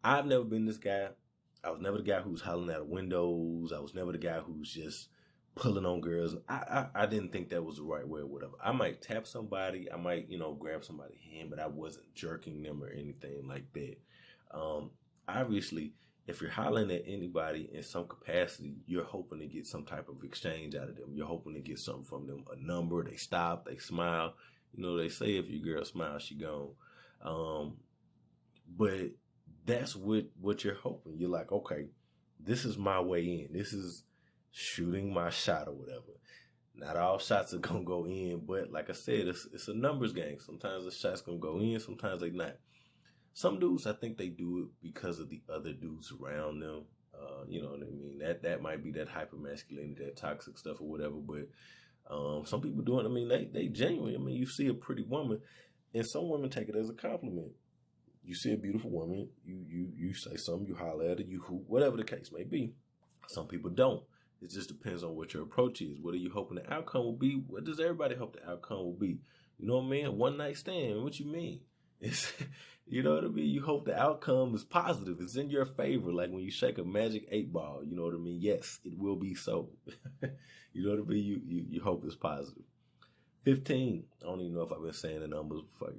I've never been this guy. I was never the guy who's hollering out of windows. I was never the guy who's just pulling on girls. I didn't think that was the right way or whatever. I might tap somebody. I might, you know, grab somebody's hand, but I wasn't jerking them or anything like that. Obviously, if you're hollering at anybody in some capacity, you're hoping to get some type of exchange out of them. You're hoping to get something from them, a number. They stop, they smile. You know, they say if your girl smiles, she gone. But that's what you're hoping. You're like, okay, this is my way in. This is shooting my shot or whatever. Not all shots are gonna go in, but like I said, it's a numbers game. Sometimes the shot's gonna go in, sometimes they not. Some dudes, I think they do it because of the other dudes around them. You know what I mean? That might be that hyper masculinity, that toxic stuff or whatever. But some people do it. I mean, they genuine. I mean, you see a pretty woman, and some women take it as a compliment. You see a beautiful woman, you say something, you holler at her, you hoop, whatever the case may be. Some people don't. It just depends on what your approach is. What are you hoping the outcome will be? What does everybody hope the outcome will be? You know what I mean? One night stand. What you mean? It's, you know what I mean? You hope the outcome is positive. It's in your favor. Like when you shake a magic 8-ball, you know what I mean? Yes, it will be so. You know what I mean? You hope it's positive. 15. I don't even know if I've been saying the numbers before.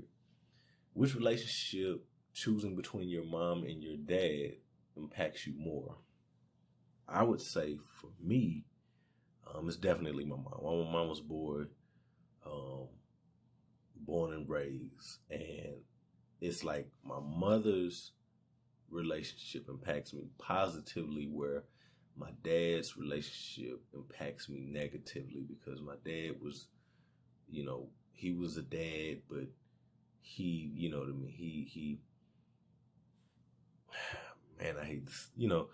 Which relationship choosing between your mom and your dad impacts you more? I would say for me, it's definitely my mom. I'm a mama's boy, born and raised, and it's like my mother's relationship impacts me positively, where my dad's relationship impacts me negatively, because my dad was, you know, he was a dad, but he, you know what I mean, he man, I hate this, you know,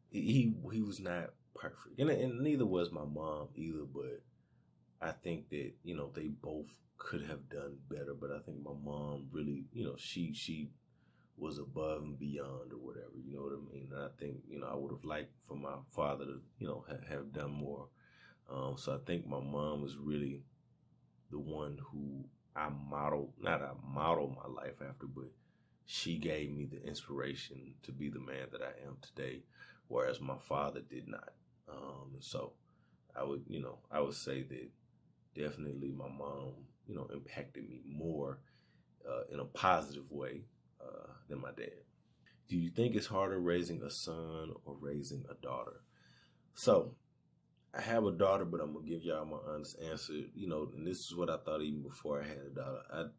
he was not perfect, and neither was my mom either. But I think that, you know, they both could have done better. But I think my mom really, you know, she was above and beyond or whatever. You know what I mean? And I think, you know, I would have liked for my father to, you know, have done more. So I think my mom was really the one who not I model my life after, but she gave me the inspiration to be the man that I am today, whereas my father did not. So I would say that definitely my mom, you know, impacted me more in a positive way than my dad. Do you think it's harder raising a son or raising a daughter? So I have a daughter, but I'm gonna give y'all my honest answer. You know, and this is what I thought even before I had a daughter.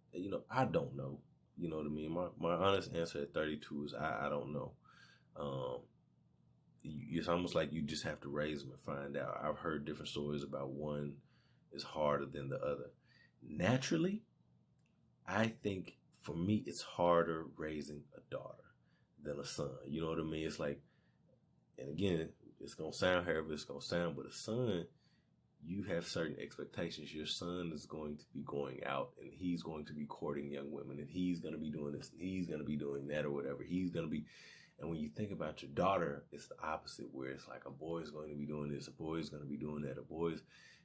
I don't know. You know what I mean? My honest answer at 32 is I don't know. It's almost like you just have to raise them and find out. I've heard different stories about one is harder than the other. Naturally, I think for me it's harder raising a daughter than a son. You know what I mean? It's like, and again, it's gonna sound however it's gonna sound, but a son, you have certain expectations. Your son is going to be going out and he's going to be courting young women, and he's going to be doing this and he's going to be doing that or whatever. He's going to be, and when you think about your daughter, it's the opposite, where it's like a boy is going to be doing this, a boy is going to be doing that, a boy's,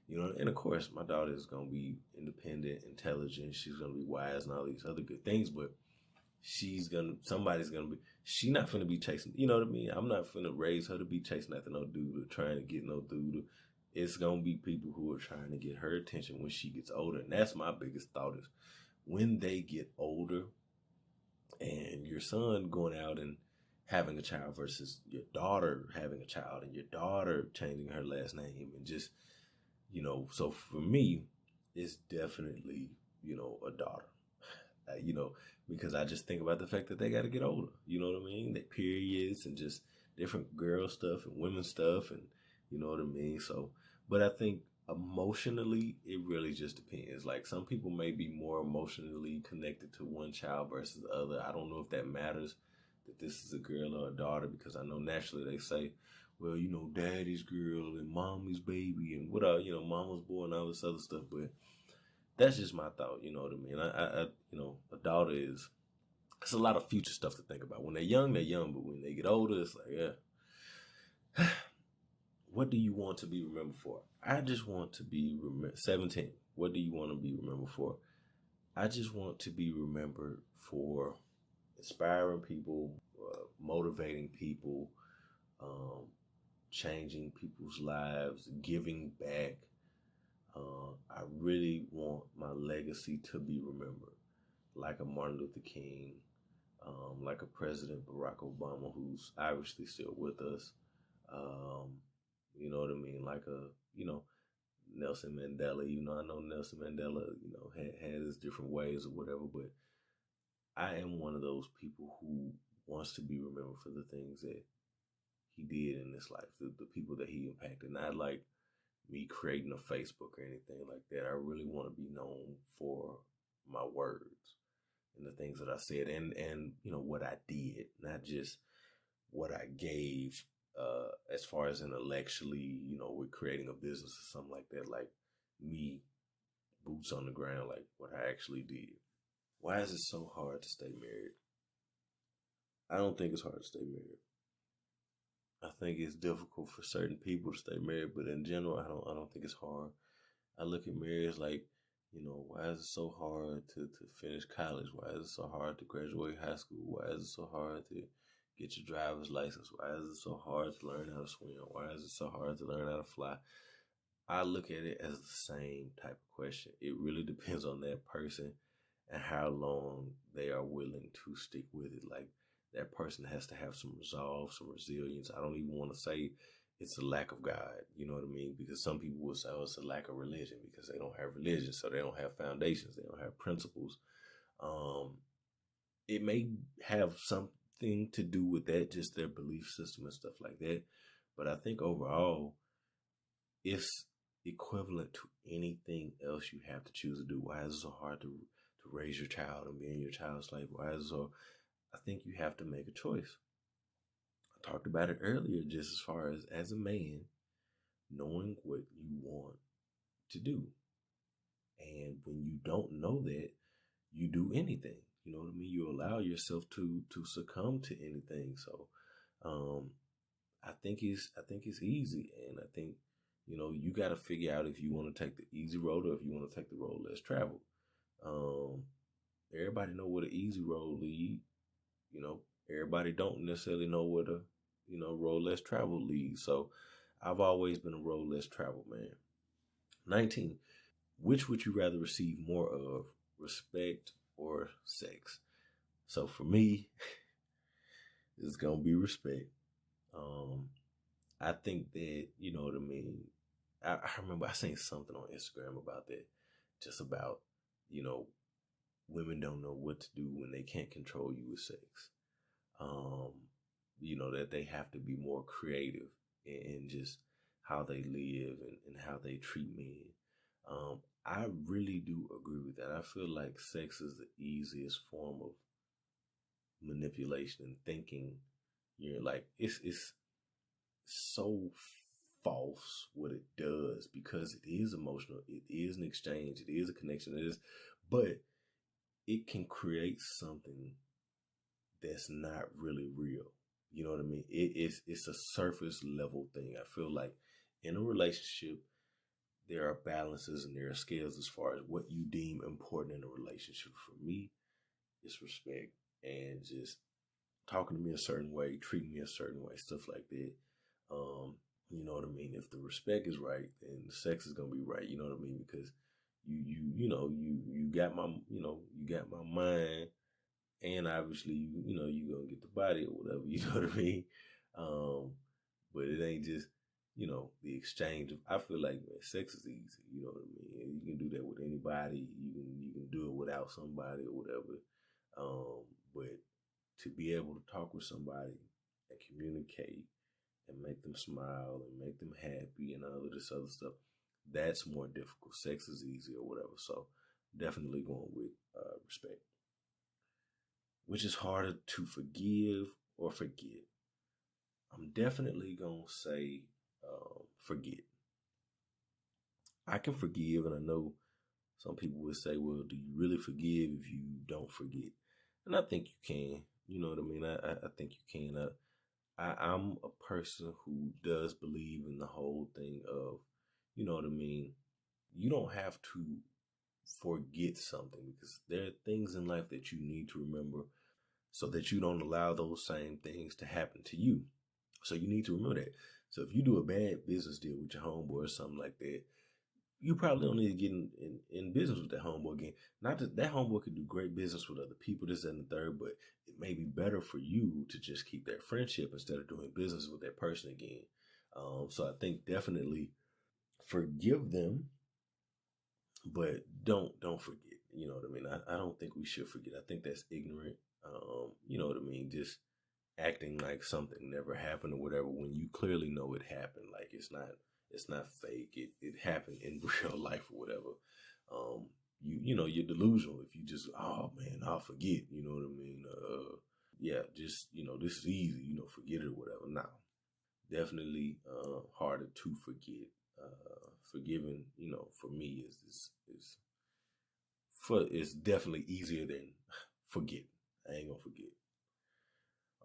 you know, and of course my daughter is going to be independent, intelligent, she's going to be wise and all these other good things, but somebody's gonna be, she not finna be chasing, you know what I mean? I'm not finna raise her to be chasing after no dude or trying to get no dude. It's gonna be people who are trying to get her attention when she gets older. And that's my biggest thought, is when they get older and your son going out and having a child versus your daughter having a child, and your daughter changing her last name, and just, you know, so for me, it's definitely, you know, a daughter. You know, because I just think about the fact that they got to get older. You know what I mean? Their periods and just different girl stuff and women stuff, and you know what I mean? So, but I think emotionally, it really just depends. Like some people may be more emotionally connected to one child versus the other. I don't know if that matters that this is a girl or a daughter, because I know naturally they say, well, you know, daddy's girl and mommy's baby and what, you know, mama's boy and all this other stuff. But that's just my thought, you know what I mean? I you know, a daughter is, it's a lot of future stuff to think about. When they're young, but when they get older, it's like, yeah. What do you want to be remembered for? I just want to be 17. What do you want to be remembered for? I just want to be remembered for inspiring people, motivating people, changing people's lives, giving back. I really want my legacy to be remembered like a Martin Luther King, like a President Barack Obama, who's obviously still with us. You know what I mean? Like a, you know, Nelson Mandela. You know, I know Nelson Mandela, you know, had his different ways or whatever, but I am one of those people who wants to be remembered for the things that he did in this life, the people that he impacted. Not like me creating a Facebook or anything like that. I really want to be known for my words and the things that I said and you know what I did, not just what I gave as far as intellectually, you know, with creating a business or something like that, like me, boots on the ground, like what I actually did. Why is it so hard to stay married? I don't think it's hard to stay married. I think it's difficult for certain people to stay married, but in general, I don't think it's hard. I look at marriage like, you know, why is it so hard to finish college? Why is it so hard to graduate high school? Why is it so hard to get your driver's license? Why is it so hard to learn how to swim? Why is it so hard to learn how to fly? I look at it as the same type of question. It really depends on that person and how long they are willing to stick with it. Like, that person has to have some resolve, some resilience. I don't even want to say it's a lack of God, you know what I mean? Because some people will say, oh, it's a lack of religion because they don't have religion, so they don't have foundations, they don't have principles. It may have something to do with that, just their belief system and stuff like that. But I think overall, it's equivalent to anything else you have to choose to do. Why is it so hard to raise your child and be in your child's life? Why is it so? I think you have to make a choice. I talked about it earlier, just as far as a man, knowing what you want to do. And when you don't know that, you do anything. You know what I mean? You allow yourself to succumb to anything. So I think it's easy, and I think, you know, you got to figure out if you want to take the easy road or if you want to take the road less traveled. Everybody know where the easy road lead. You know, everybody don't necessarily know where the, you know, road less traveled leads. So I've always been a road less traveled man. 19. Which would you rather receive more of, respect or sex? So for me, it's gonna be respect. I think that, you know what I mean. I remember I seen something on Instagram about that, just about, you know, women don't know what to do when they can't control you with sex. You know, that they have to be more creative in just how they live and how they treat men. I really do agree with that. I feel like sex is the easiest form of manipulation and thinking. You're like, it's so false what it does, because it is emotional. It is an exchange. It is a connection. It is, but it can create something that's not really real. You know what I mean? It's a surface level thing. I feel like in a relationship, there are balances and there are scales as far as what you deem important in a relationship. For me, it's respect and just talking to me a certain way, treating me a certain way, stuff like that. You know what I mean? If the respect is right, then the sex is gonna be right. You know what I mean? Because you got my, you know, you got my mind, and obviously you know you gonna get the body or whatever. You know what I mean? But it ain't just, you know, the exchange of, I feel like, man, sex is easy. You know what I mean? You can do that with anybody. You can do it without somebody or whatever. But to be able to talk with somebody and communicate and make them smile and make them happy and all of this other stuff, that's more difficult. Sex is easy or whatever. So definitely going with respect. which is harder to forgive or forget? I'm definitely going to say forget. I can forgive, and I know some people would say, well, do you really forgive if you don't forget? And I think you can. You know what I mean? I think you can. I'm a person who does believe in the whole thing of, you know what I mean? You don't have to forget something, because there are things in life that you need to remember so that you don't allow those same things to happen to you. So you need to remember that. So if you do a bad business deal with your homeboy or something like that, you probably don't need to get in business with that homeboy again. Not that homeboy could do great business with other people, this and the third, but it may be better for you to just keep that friendship instead of doing business with that person again. So I think definitely forgive them, but don't forget. You know what I mean? I don't think we should forget. I think that's ignorant. You know what I mean? Just acting like something never happened or whatever when you clearly know it happened. Like it's not fake. It happened in real life or whatever. You're delusional if you just, oh man, I'll forget. You know what I mean? Yeah, just this is easy. Forget it or whatever. Now, definitely harder to forget. Forgiving, for me is definitely easier than forget. I ain't gonna forget.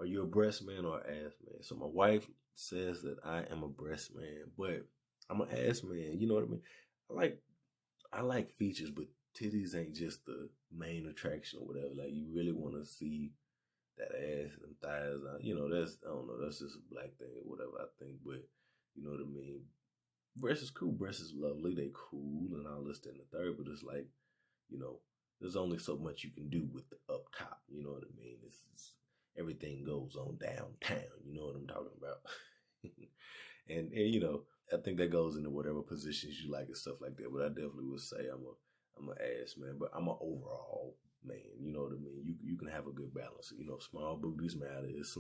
Are you a breast man or an ass man? So my wife says that I am a breast man, but I'm an ass man. You know what I mean? I like features, but titties ain't just the main attraction or whatever. Like you really want to see that ass and thighs. That's, I don't know. That's just a black thing or whatever I think. But you know what I mean? Breasts is cool. Breasts is lovely. They cool and all this and the third. But it's like, you know, there's only so much you can do with the up top. You know what I mean? It's everything goes on downtown. You know what I'm talking about? and I think that goes into whatever positions you like and stuff like that. But I definitely would say I'm an ass man, but I'm an overall man. You know what I mean? You can have a good balance. Small booties matter. It's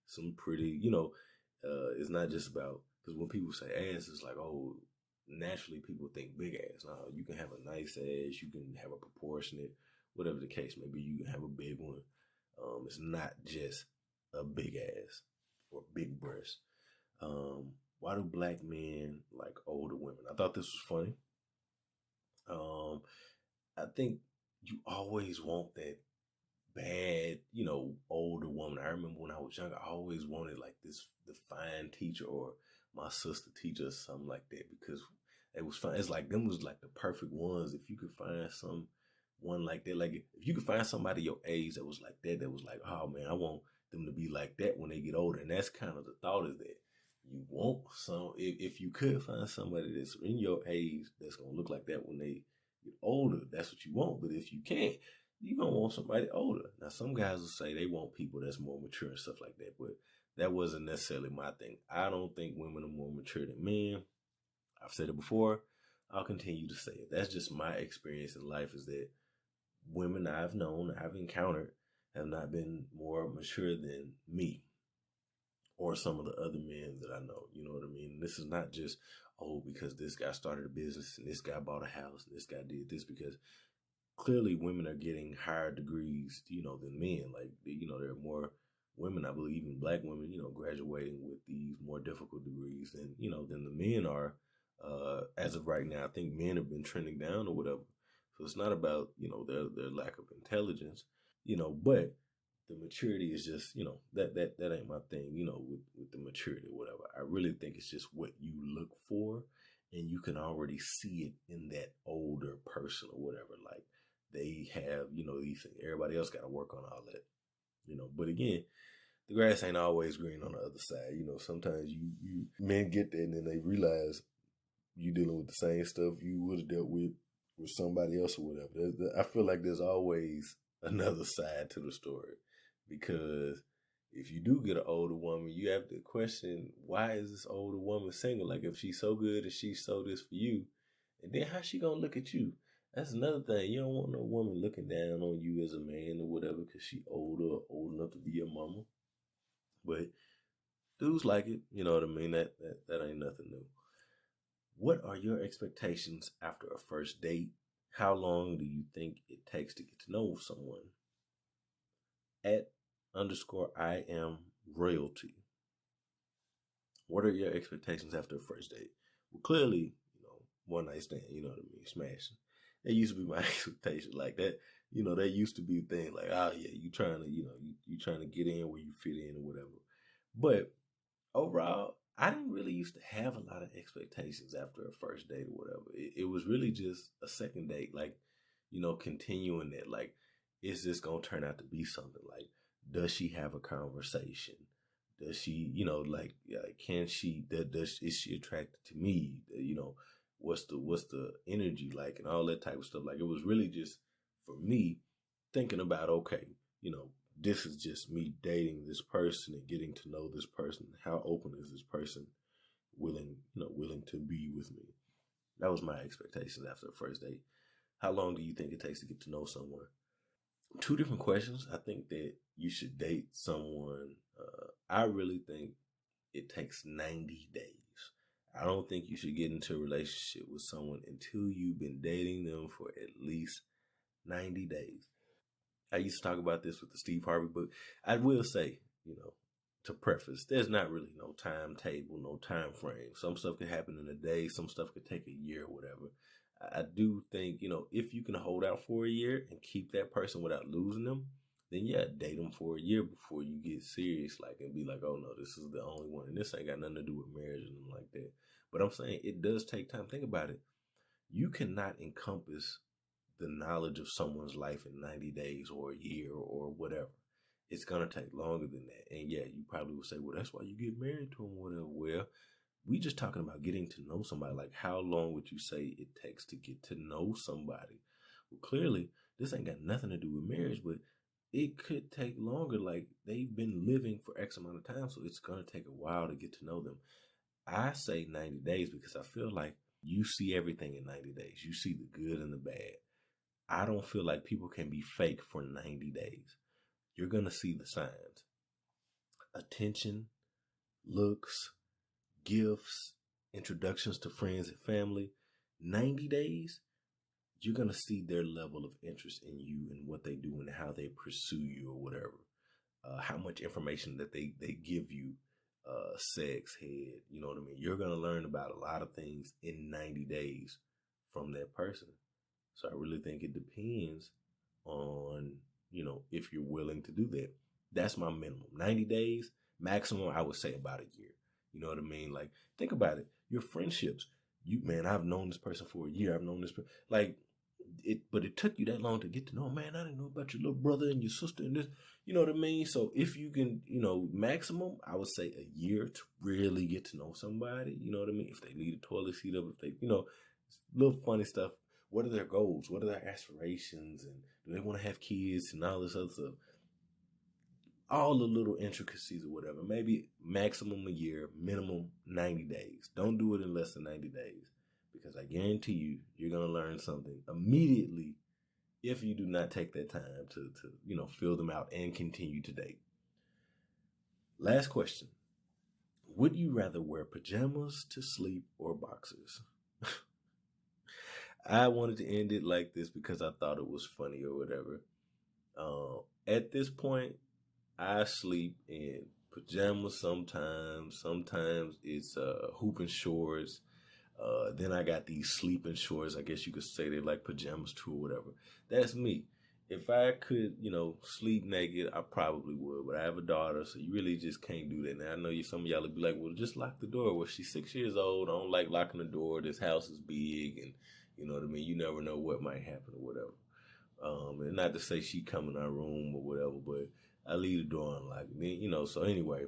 some pretty. It's not just about, because when people say ass, it's like, oh, naturally people think big ass. No, you can have a nice ass. You can have a proportionate, whatever the case may be. You can have a big one. It's not just a big ass or big breast. Why do black men like older women? I thought this was funny. I think you always want that bad, older woman. I remember when I was younger, I always wanted like this fine teacher or my sister teacher or something like that, because it was fun. It's like them was like the perfect ones. If you could find one like that, like if you could find somebody your age that was like that, was like, oh man, I want them to be like that when they get older. And that's kind of the thought, is that you want some, if you could find somebody that's in your age that's gonna look like that when they get older, that's what you want. But if you can't, you're gonna want somebody older. Now some guys will say they want people that's more mature and stuff like that, but that wasn't necessarily my thing. I don't think women are more mature than men. I've said it before. I'll continue to say it. That's just my experience in life, is that women I've known, I've encountered, have not been more mature than me or some of the other men that I know. You know what I mean? This is not just, oh, because this guy started a business and this guy bought a house and this guy did this, because clearly women are getting higher degrees, than men. Like, there are more women, I believe, even black women, graduating with these more difficult degrees than the men are. As of right now, I think men have been trending down or whatever. So it's not about, their lack of intelligence, but the maturity is just, that ain't my thing, with the maturity or whatever. I really think it's just what you look for, and you can already see it in that older person or whatever. Like, they have, these things. Everybody else got to work on all that, But again, the grass ain't always green on the other side. Sometimes you men get there and then they realize you dealing with the same stuff you would have dealt with somebody else or whatever. I feel like there's always another side to the story, because if you do get an older woman, you have to question, why is this older woman single? Like, if she's so good and she's so this for you, and then how's she gonna look at you? That's another thing. You don't want no woman looking down on you as a man or whatever because she older or old enough to be your mama. But dudes like it. You know what I mean? That ain't nothing new. What are your expectations after a first date? How long do you think it takes to get to know someone? @_I am royalty. What are your expectations after a first date? Well, clearly, one night stand, you know what I mean, smashing. That used to be my expectation. Like that, that used to be a thing. Like, oh yeah, you trying to, you trying to get in where you fit in or whatever. But overall, I didn't really used to have a lot of expectations after a first date or whatever. It was really just a second date, like, continuing that. Like, is this gonna turn out to be something? Like, does she have a conversation? Does she, can she? Is she attracted to me? What's the energy like and all that type of stuff. Like, it was really just for me thinking about, okay, this is just me dating this person and getting to know this person. How open is this person willing to be with me? That was my expectations after the first date. How long do you think it takes to get to know someone? Two different questions. I think that you should date someone. I really think it takes 90 days. I don't think you should get into a relationship with someone until you've been dating them for at least 90 days. I used to talk about this with the Steve Harvey book. I will say, to preface, there's not really no timetable, no time frame. Some stuff could happen in a day. Some stuff could take a year or whatever. I do think, if you can hold out for a year and keep that person without losing them, then yeah, date them for a year before you get serious, like, and be like, oh no, this is the only one. And this ain't got nothing to do with marriage and nothing like that. But I'm saying it does take time. Think about it. You cannot encompass the knowledge of someone's life in 90 days or a year or whatever. It's going to take longer than that. And yeah, you probably would say, well, that's why you get married to them or whatever. Well, we just talking about getting to know somebody. Like, how long would you say it takes to get to know somebody? Well, clearly, this ain't got nothing to do with marriage, but it could take longer. Like, they've been living for X amount of time, so it's going to take a while to get to know them. I say 90 days because I feel like you see everything in 90 days. You see the good and the bad. I don't feel like people can be fake for 90 days. You're going to see the signs. Attention, looks, gifts, introductions to friends and family. 90 days, you're going to see their level of interest in you and what they do and how they pursue you or whatever. How much information that they give you, sex, head, you know what I mean? You're going to learn about a lot of things in 90 days from that person. So I really think it depends on, if you're willing to do that. That's my minimum. 90 days, maximum, I would say about a year. You know what I mean? Like, think about it. Your friendships. I've known this person for a year. I've known this person. But it took you that long to get to know, man, I didn't know about your little brother and your sister and this, you know what I mean? So if you can, maximum, I would say a year to really get to know somebody, you know what I mean? If they leave the toilet seat up, if they, little funny stuff. What are their goals? What are their aspirations? And do they want to have kids and all this other stuff? All the little intricacies or whatever. Maybe maximum a year, minimum 90 days. Don't do it in less than 90 days. Because I guarantee you, you're going to learn something immediately if you do not take that time to fill them out and continue to date. Last question. Would you rather wear pajamas to sleep or boxers? I wanted to end it like this because I thought it was funny or whatever. At this point, I sleep in pajamas sometimes. Sometimes it's hooping shorts. Then I got these sleeping shorts. I guess you could say they're like pajamas too or whatever. That's me. If I could, sleep naked, I probably would. But I have a daughter, so you really just can't do that. Now, I know some of y'all would be like, well, just lock the door. Well, she's 6 years old. I don't like locking the door. This house is big, and you know what I mean? You never know what might happen or whatever. And not to say she come in our room or whatever, but I leave the door unlocked. So anyway,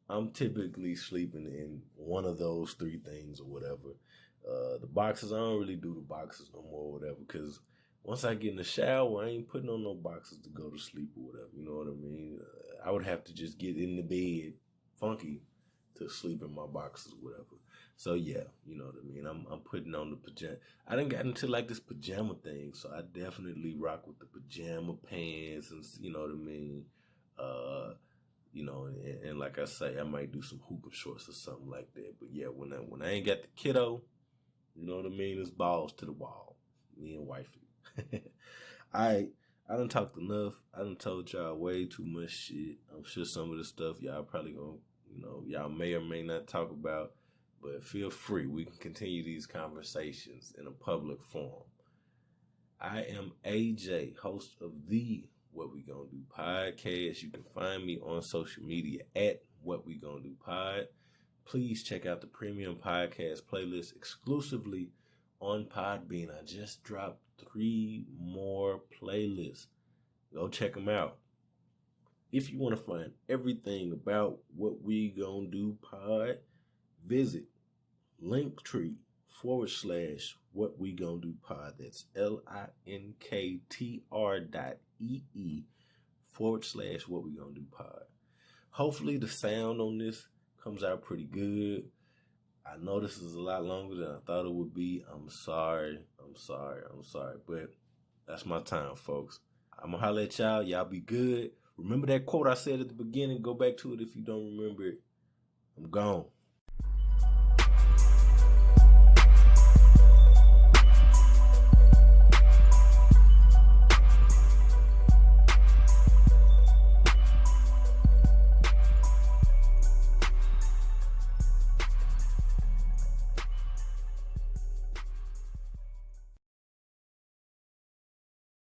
I'm typically sleeping in one of those three things or whatever. The boxes, I don't really do the boxes no more or whatever, because once I get in the shower, I ain't putting on no boxes to go to sleep or whatever. You know what I mean? I would have to just get in the bed funky to sleep in my boxes or whatever. So yeah, you know what I mean? I'm putting on the pajama. I done got into like this pajama thing, so I definitely rock with the pajama pants and you know what I mean? And like I say, I might do some hooper shorts or something like that. But yeah, when I ain't got the kiddo, you know what I mean? It's balls to the wall. Me and wifey. All right. I done talked enough. I done told y'all way too much shit. I'm sure some of the stuff y'all probably gonna, y'all may or may not talk about, but feel free. We can continue these conversations in a public forum. I am AJ, host of the What We Gonna Do podcast. You can find me on social media at What We Gonna Do Pod. Please check out the premium podcast playlist exclusively on Podbean. I just dropped 3 more playlists. Go check them out. If you want to find everything about What We Gonna Do Pod, visit Linktree/What We Gonna Do Pod. That's linktr.ee/What We Gonna Do Pod. Hopefully the sound on this comes out pretty good. I know this is a lot longer than I thought it would be. I'm sorry. But that's my time, folks. I'm going to holler at y'all. Y'all be good. Remember that quote I said at the beginning? Go back to it if you don't remember it. I'm gone.